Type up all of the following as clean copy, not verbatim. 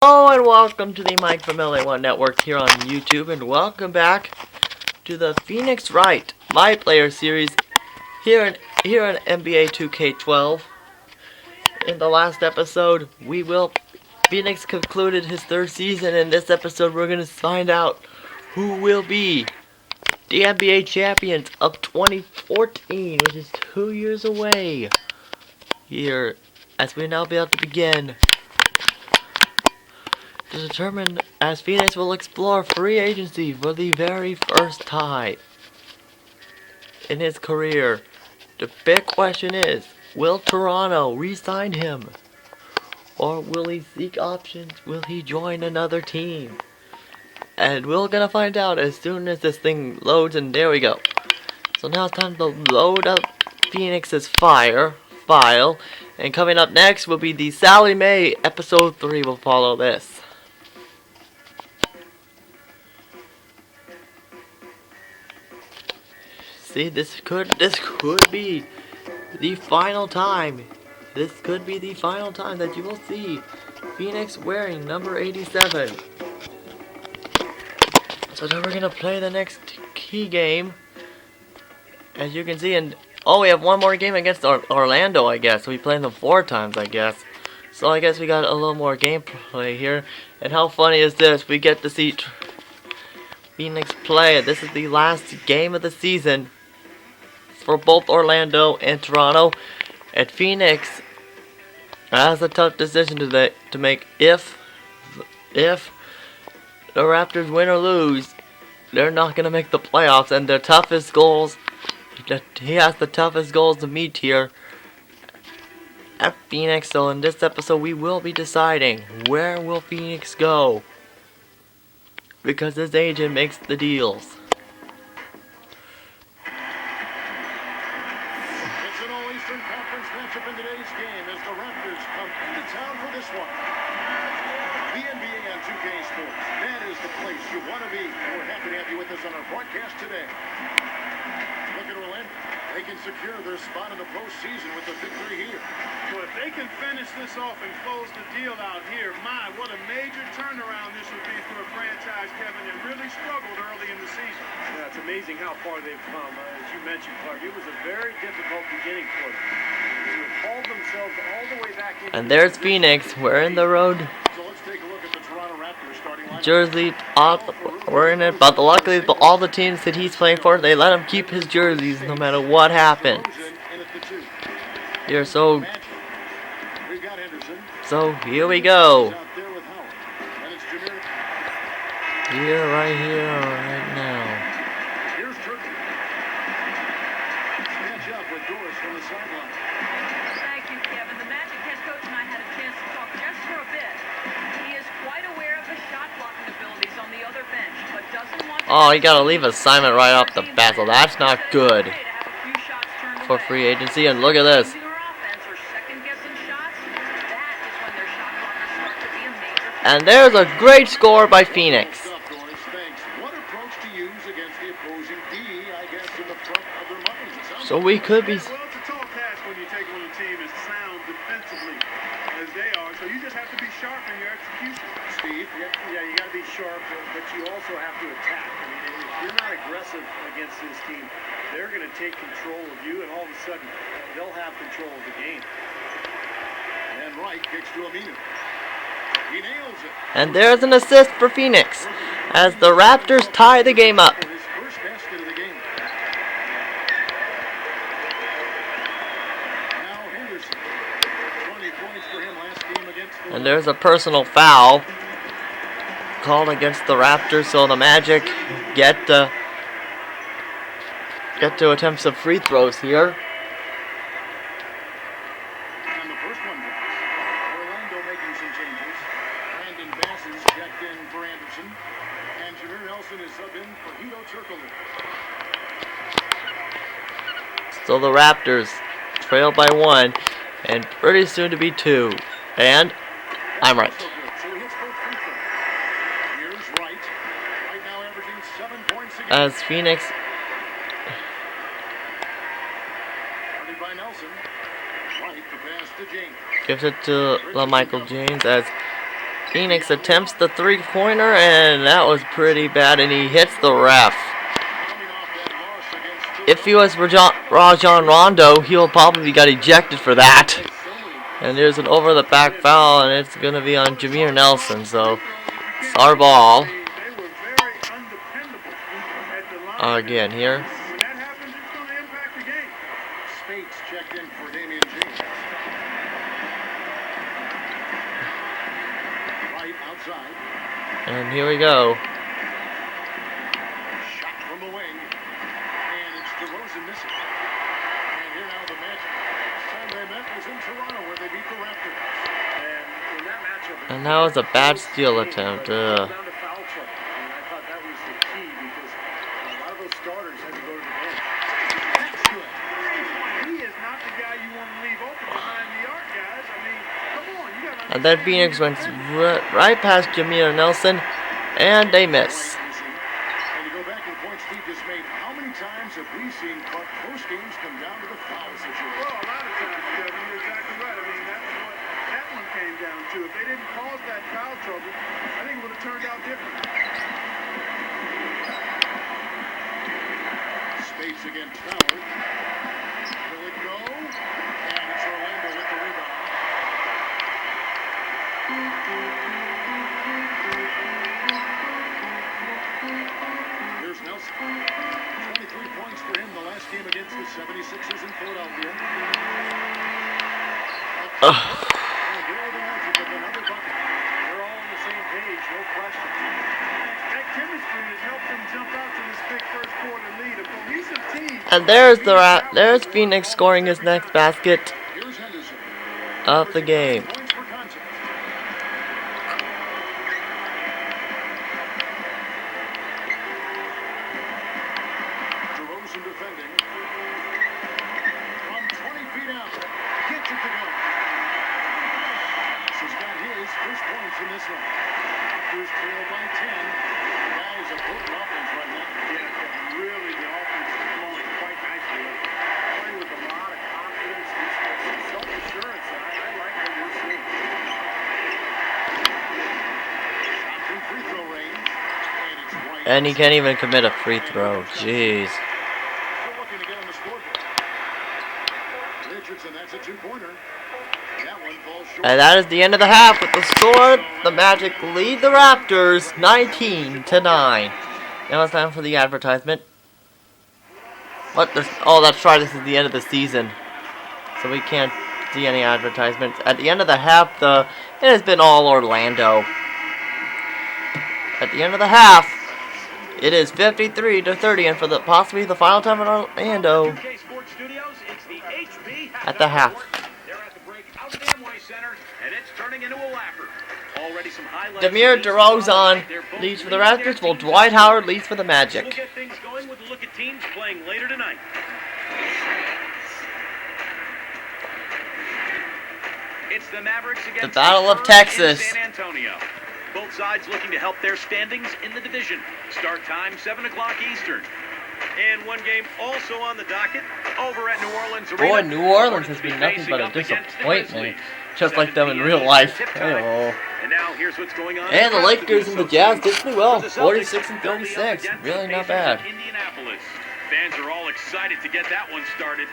Hello and welcome to the Mike from LA1 Network here on YouTube, and welcome back to the Phoenix Wright My Player series here in NBA 2K12. In the last episode, Phoenix concluded his third season. In this episode, we're gonna find out who will be the NBA champions of 2014, which is 2 years away. Here, as we now be able to begin to determine, as Phoenix will explore free agency for the very first time in his career. The big question is, will Toronto re-sign him? Or will he seek options? Will he join another team? And we're gonna find out as soon as this thing loads, and there we go. So now it's time to load up Phoenix's file. And coming up next will be the Sally Mae episode 3 will follow this. See, this could be the final time. This could be the final time that you will see Phoenix wearing number 87. So now we're gonna play the next key game. As you can see, and we have one more game against Orlando, I guess. We played them 4 times, I guess. So I guess we got a little more gameplay here. And how funny is this? We get to see Phoenix play. This is the last game of the season for both Orlando and Toronto. And Phoenix has a tough decision to make. If the Raptors win or lose, they're not going to make the playoffs. And their toughest goals, he has the toughest goals to meet here at Phoenix. So in this episode, we will be deciding where will Phoenix go, because his agent makes the deals. It's an All-Eastern Conference matchup in today's game as the Raptors come into town for this one. The NBA on 2K Sports. That is the place you want to be. We're happy to have you with us on our broadcast today. Look at Orlando. They can secure their spot in the postseason with the victory here. Well, if they can finish this off and close the deal out here, my, what a major turnaround this would be for a franchise, Kevin, that really struggled early in the season. Yeah, it's amazing how far they've come. As you mentioned, Clark, it was a very difficult beginning for them. To have hauled themselves all the way back into And there's Phoenix. We're in the road So let's take a look at the Toronto Raptors starting lineup. jersey. We're in it, but luckily all the teams that he's playing for, they let him keep his jerseys no matter what happens. In at the 2. Here, so We've got Henderson. here we go. Out there with Howard. And it's Jameer. Here, right now. Here's Turkey. Match up with Doris from the sideline. Thank you, Kevin. The Magic head coach and I had a chance to talk just for a bit. He is quite aware of the shot blocking abilities on the other bench, but doesn't want to... Oh, you gotta leave assignment right off the bat, so that's not good for free agency. And look at this. And there's a great score by Phoenix. Good stuff, Doris. Thanks. What approach to use against the opposing D, I guess, in the front of their minds? It sounds So we could be... Well, it's a tall task when you take on a team as sound defensively as they are, so you just have to be sharp in your execution. Steve. Yeah, you got to be sharp, but you also have to attack. I mean, if you're not aggressive against this team, they're going to take control of you, and all of a sudden, they'll have control of the game. And Wright kicks to Aminu. He nails it. And there's an assist for Phoenix as the Raptors tie the game up. For his first basket of the game. Now Henderson. 20 points for him last game against the... And there's a personal foul called against the Raptors, so the Magic get to attempt some free throws here. And the first one goes. Orlando making some changes. Brandon Bass is checked in for Anderson. And Jameer Nelson is sub in for Hito Turkoglu. So the Raptors trail by 1 and pretty soon to be 2. And I'm right. So good. So he hits both free throws. Here's Wright. Right now averaging 7 points a game. As Phoenix Guarded by Nelson. Wright the pass to James. gives it to LaMichael James as Phoenix attempts the three-pointer, and that was pretty bad, and he hits the ref. If he was Rajon Rondo, he'll probably got ejected for that. And there's an over-the-back foul, and it's going to be on Jameer Nelson, so it's our ball. They were very undependable at the line. Again here. When that happens, it's going to impact the game. Spates checked in for Damian James. Wright outside. And here we go. Shot from the wing. And it's DeRozan missing. And here now the match. Last time they met was in Toronto where they beat the Raptors. And in that matchup, And that was a bad steal attempt. down to foul trouble. And I thought that was the key because a lot of those starters had to go to the bench. That's good. He is not the guy you want to leave open behind the arc, guys. I mean, come on, you got to. And then Phoenix went right past Jameer Nelson, and they miss. And you go back and points Steve just made. How many times have we seen close games come down to the foul situation? Well, a lot of times, Kevin, you're exactly right. I mean, that's what that one came down to. If they didn't cause that foul trouble, I think it would have turned out different. Space against Howard. Will it go? And it's Orlando with the rebound. Here's Nelson. 23 points for him the last game against the 76ers in Philadelphia. And here are the Magic with another bucket. They're all on the same page, no question. That chemistry has helped them jump out to this big first quarter lead. A cohesive team. And there's Phoenix scoring his next basket Here's Henderson. of the game. Points for contact. DeRozan defending. From 20 feet out. Gets it to go. He's got his first points in this one. Raptors trail by 10. Guys, a potent offense right now. Yeah, Kevin, really the offense is flowing quite nicely. Playing with a lot of confidence, some self-assurance. I like what we're seeing. Shot from free throw range. And it's Wright. And he can't even commit a free throw. Jeez. Still looking to get on the scoreboard. Richardson, that's a two-pointer. That one falls short. And that is the end of the half with the score. The Magic lead the Raptors 19-9. Now it's time for the advertisement. Oh, that's right. This is the end of the season, so we can't see any advertisements. At the end of the half, it has been all Orlando. At the end of the half, it is 53-30, and for possibly the final time in Orlando UK Sports Studios, it's the HB at the half. They're at the break out of the Amway Center, and it's turning into a lapper. Already some highlights. Jameer DeRozan leads for the Raptors, while Dwight Howard leads for the We'll Magic. get things going with a look at teams playing later tonight. It's the Mavericks against The Battle of Spurs Texas. in San Antonio. Both sides looking to help their standings in the division. Start time 7 o'clock Eastern. And one game also on the docket over at New Orleans Arena. Boy, New Orleans has been nothing but a disappointment, just like them in real life. Hey-oh. And now here's what's going on. And the Lakers and the Jazz did pretty well, The Celtics 46 and will be up 36. against Really the not Pacers bad. of Indianapolis. Fans are all excited to get that one started.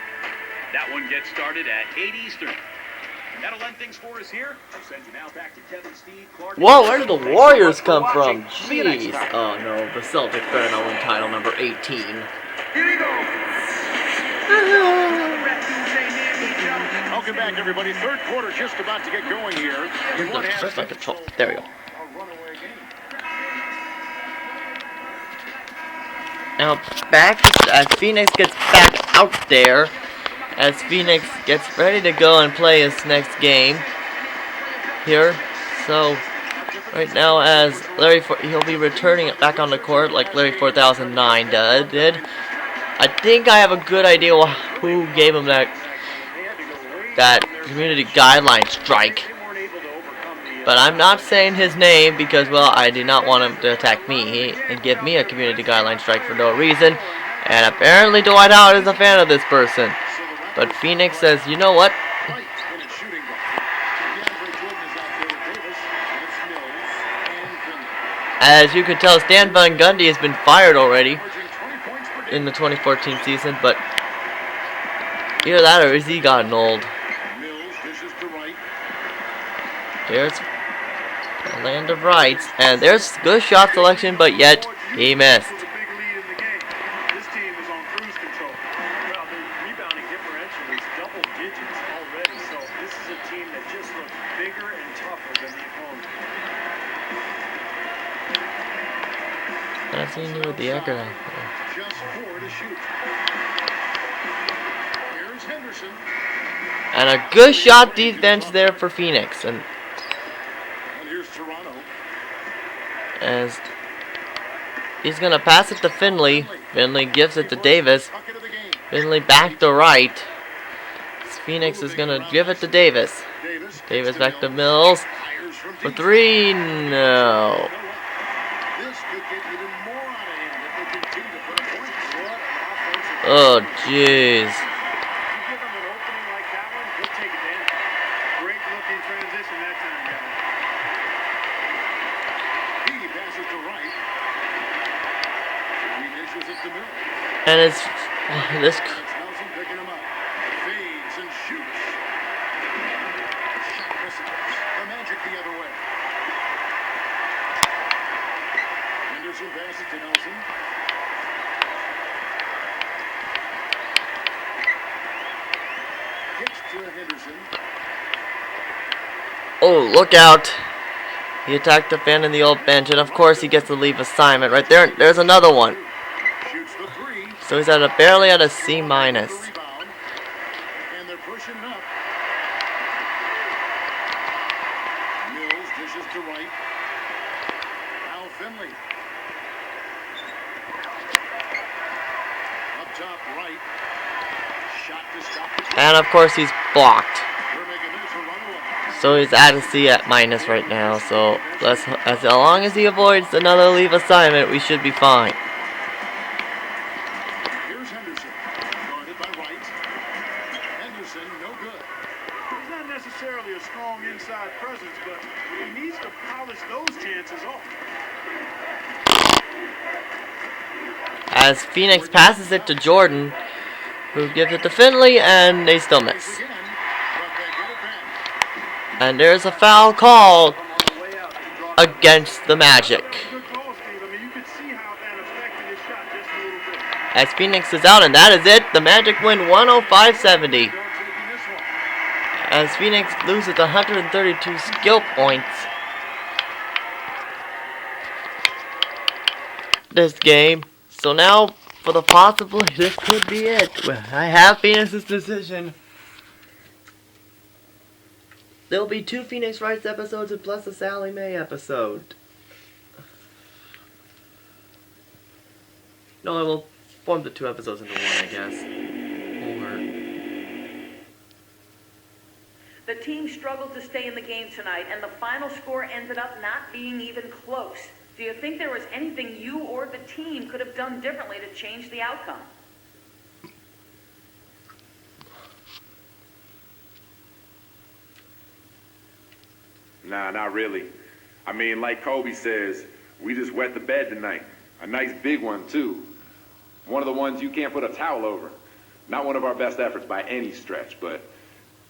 That one gets started at 8 Eastern. That'll end things for us here. I'll send you now back to Kevin, Steve, Clark. Whoa, where did the Warriors come Thanks so much from? for watching. See you next Jeez. time. Oh no, the Celtics better not win title number 18. Here we go. Welcome back, everybody. Third quarter just about to get going here. Where's my control? There we go. A runaway game. Now back as Phoenix gets back out there, as Phoenix gets ready to go and play his next game here. So right now, as he'll be returning it back on the court like Larry 4009 did. I think I have a good idea who gave him that community guideline strike. But I'm not saying his name because, well, I do not want him to attack me and give me a community guideline strike for no reason. And apparently Dwight Howard is a fan of this person. But Phoenix says, you know what? Wright in a shooting guard. DeAndre Jordan is out there with Davis. It's Mills. As you can tell, Stan Van Gundy has been fired already in the 2014 season, but either that or is he gotten old? Mills dishes to Wright. There's the land of Wrights, and there's good shot selection, but yet he missed. With a big lead in the game. This team is on cruise control. Well, the rebounding differential is double digits already, so this is a team that just looks bigger and tougher than the opponent. I've seen you with the Ecker now. Just 4 to shoot. Here's Henderson. And a good shot defense there for Phoenix. And Here's Toronto. as he's gonna pass it to Finley. Finley gives it to Davis. Bucket of the game. Finley back to Wright. Phoenix is gonna give it to Davis. Davis back to Mills. Fires from For deep. 3, no. This could get even more out of him if they continue to put a point. What an offensive. Oh, jeez. You give him an opening like that one, he'll take advantage. Great looking transition that time, guys. He passes to Wright. He dishes it to Mills. And it's this. It's Nelson picking him up. Fades and shoots. Shot misses. The Magic the other way. Henderson passes to Nelson. Kicks to Henderson. Oh, look out. He attacked the fan in the old bench, and of course he gets to leave assignment right there. There's another one. Shoots the 3. So he's barely at a C minus. The rebound. And they're pushing it up. Mills dishes to Wright. Now Finley. Up top, Wright. Shot to stop the clock. And of course he's blocked. We're making this a runaway. So he's at a C at minus right now. So as long as he avoids another leave assignment, we should be fine. Here's Henderson. Guarded by Wright. Henderson, no good. He's not necessarily a strong inside presence, but he needs to polish those chances off. As Phoenix passes it to Jordan, who gives it to Finley, and they still miss. Again, but they get it back. And there's a foul called against the Magic. Good goal, Steve. I mean, you could see how that affected his shot just a little bit. As Phoenix is out, and that is it. The Magic win 105-70. They're taking this one. As Phoenix loses 132 skill points. This game. So now, for the possibility, this could be it. I have Phoenix's decision. There'll be 2 Phoenix Wrights episodes and plus a Sally Mae episode. No, I will form the 2 episodes into one, I guess. Or The team struggled to stay in the game tonight, and the final score ended up not being even close. Do you think there was anything you or the team could have done differently to change the outcome? Nah, not really. I mean, like Kobe says, we just wet the bed tonight. A nice big one, too. One of the ones you can't put a towel over. Not one of our best efforts by any stretch, but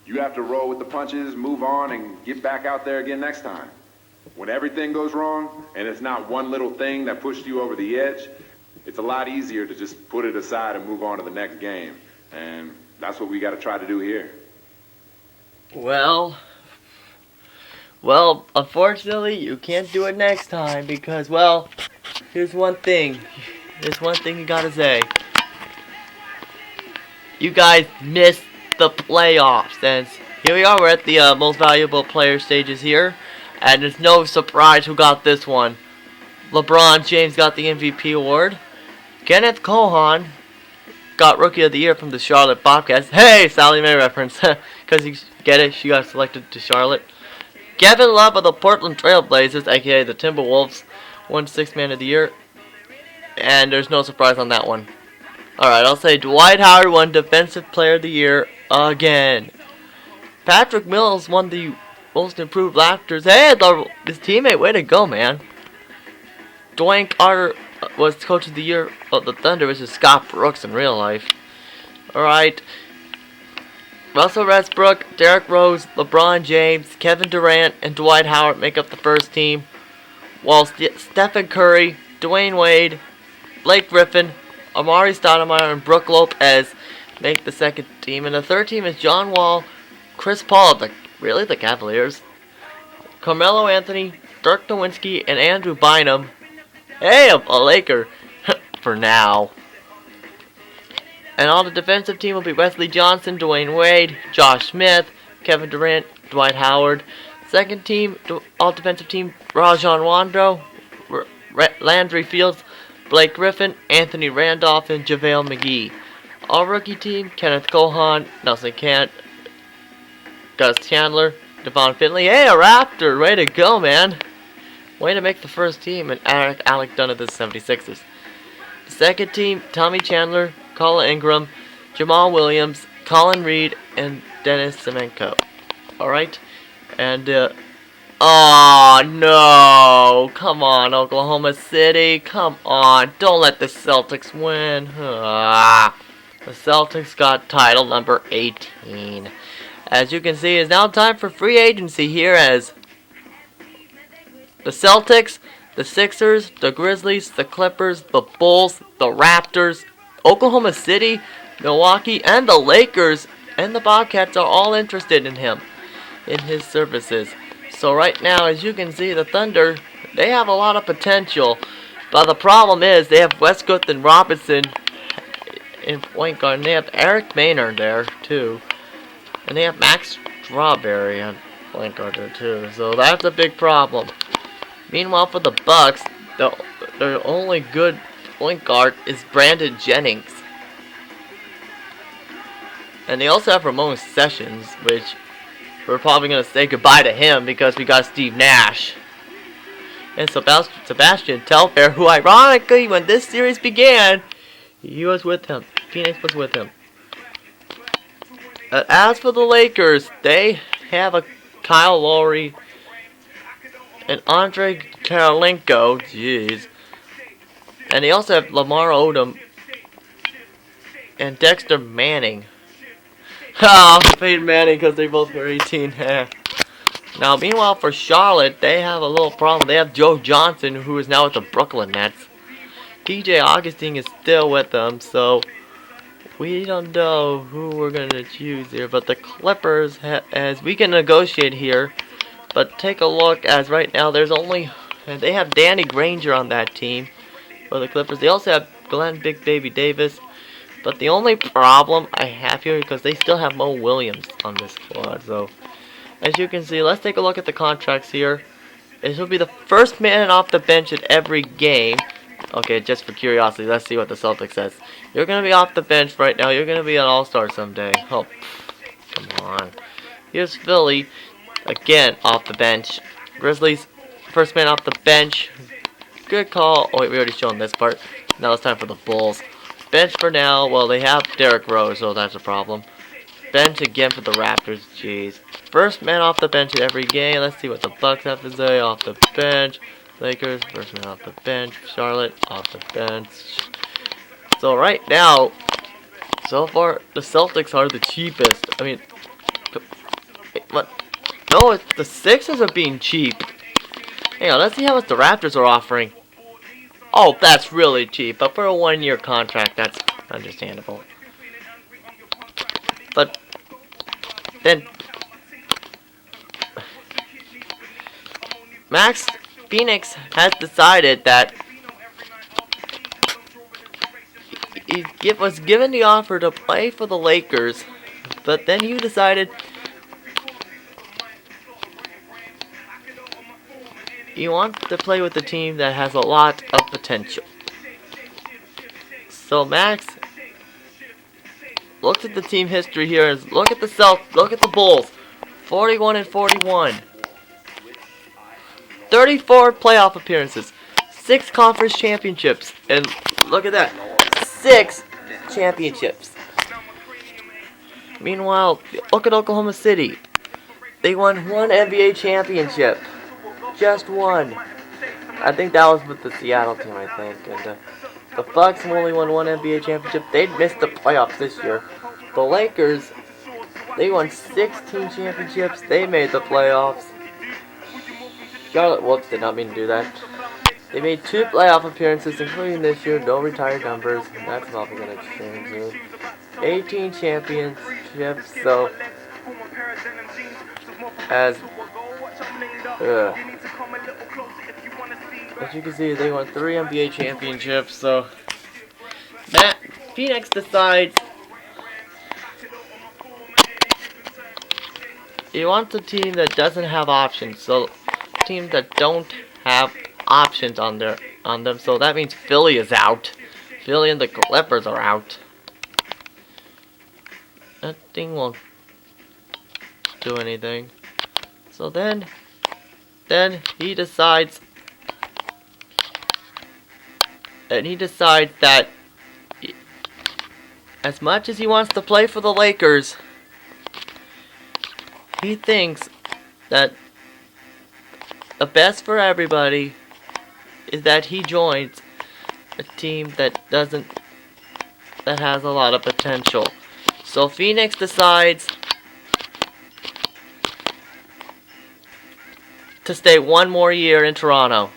you have to roll with the punches, move on, and get back out there again next time. When everything goes wrong, and it's not one little thing that pushed you over the edge, it's a lot easier to just put it aside and move on to the next game. And that's what we got to try to do here. Well, unfortunately, you can't do it next time because, well, here's one thing. There's one thing you gotta say. You guys missed the playoffs, and here we are. We're at the most valuable player stages here, and it's no surprise who got this one. LeBron James got the MVP award. Kenneth Cohan got Rookie of the Year from the Charlotte Bobcats. Hey, Sally Mae reference, because you get it, she got selected to Charlotte. Kevin Love of the Portland Trail Blazers, aka the Timberwolves, won Sixth Man of the Year. And there's no surprise on that one. Alright, I'll say Dwight Howard won Defensive Player of the Year again. Patrick Mills won the Most Improved Raptors. Hey, his teammate, way to go, man. Dwayne Carter was Coach of the Year of the Thunder, which is Scott Brooks in real life. Alright. Russell Westbrook, Derrick Rose, LeBron James, Kevin Durant, and Dwight Howard make up the first team, while Stephen Curry, Dwayne Wade, Blake Griffin, Amari Stoudemire, and Brook Lopez make the second team. And the third team is John Wall, Chris Paul, the Cavaliers, Carmelo Anthony, Dirk Nowitzki, and Andrew Bynum. Hey, a Laker for now. And on the defensive team will be Wesley Johnson, Dwayne Wade, Josh Smith, Kevin Durant, Dwight Howard. Second team, all defensive team, Rajon Rondo, Landry Fields, Blake Griffin, Anthony Randolph, and JaVale McGee. All rookie team, Kenneth Cohan, Nelson Cant, Gus Chandler, Devon Finley. Hey, a Raptor! Way to go, man! Way to make the first team, and Alec Dunn of the 76ers. The second team, Tommy Chandler, Colin Ingram, Jamal Williams, Colin Reed, and Dennis Semenko. Alright? And, oh no! Come on, Oklahoma City. Come on. Don't let the Celtics win. The Celtics got title number 18. As you can see, it's now time for free agency here as the Celtics, the Sixers, the Grizzlies, the Clippers, the Bulls, the Raptors, Oklahoma City, Milwaukee, and the Lakers and the Bobcats are all interested in him, in his services. So right now, as you can see, the Thunder, they have a lot of potential. But the problem is, they have Westbrook and Robinson in point guard, and they have Eric Maynard there, too. And they have Max Strawberry on point guard there, too. So that's a big problem. Meanwhile, for the Bucks, their only good point guard is Brandon Jennings. And they also have Ramon Sessions, which we're probably going to say goodbye to him because we got Steve Nash. And Sebastian Telfair, who ironically, when this series began, he was with him. Phoenix was with him. As for the Lakers, they have a Kyle Lowry and Andre Karolinko, jeez. And they also have Lamar Odom and Dexter Manning. Peyton Manning because they both were 18. Now, meanwhile, for Charlotte, they have a little problem. They have Joe Johnson, who is now with the Brooklyn Nets. DJ Augustine is still with them, so we don't know who we're going to choose here. But the Clippers, as we can negotiate here, but take a look, as right now there's only, they have Danny Granger on that team for the Clippers. They also have Glenn Big Baby Davis. But the only problem I have here, because they still have Mo Williams on this squad. So, as you can see, let's take a look at the contracts here. This will be the first man off the bench at every game. Okay, just for curiosity, let's see what the Celtics says. You're going to be off the bench right now. You're going to be an all-star someday. Oh, come on. Here's Philly. Again, off the bench. Grizzlies, first man off the bench. Good call. Oh, wait, we already shown this part. Now it's time for the Bulls. Bench for now. Well, they have Derrick Rose, so that's a problem. Bench again for the Raptors. Jeez. First man off the bench at every game. Let's see what the Bucks have to say. Off the bench. Lakers, first man off the bench. Charlotte, off the bench. So right now, so far, the Celtics are the cheapest. I mean, what? No, the Sixers are being cheap. Hang on, let's see how much the Raptors are offering. Oh, that's really cheap, but for a one-year contract, that's understandable. But then Max Phoenix has decided that he was given the offer to play for the Lakers, but then you decided you want to play with a team that has a lot of potential. So Max looks at the team history here and look at the Bulls. 41 and 41. 34 playoff appearances. 6 conference championships. And look at that. 6 championships. Meanwhile, look at Oklahoma City. They won 1 NBA championship. Just one. I think that was with the Seattle team, I think. And the Bucks only won one NBA championship. They missed the playoffs this year. The Lakers, they won 16 championships. They made the playoffs. Charlotte, whoops, did not mean to do that. They made 2 playoff appearances, including this year. No retired numbers. That's probably going to change soon. 18 championships, so as you can see, they won 3 NBA championships. So Phoenix decides he wants a team that doesn't have options. So teams that don't have options on them. So that means Philly is out. Philly and the Clippers are out. That thing won't do anything. So then he decides, that as much as he wants to play for the Lakers, he thinks that the best for everybody is that he joins a team that has a lot of potential. So Phoenix decides to stay 1 more year in Toronto.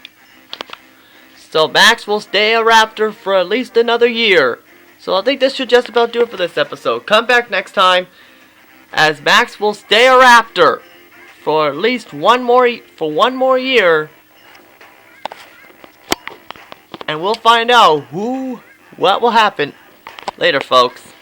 So Max will stay a Raptor for at least another year. So I think this should just about do it for this episode. Come back next time, as Max will stay a Raptor for at least one more year. And we'll find out what will happen later, folks.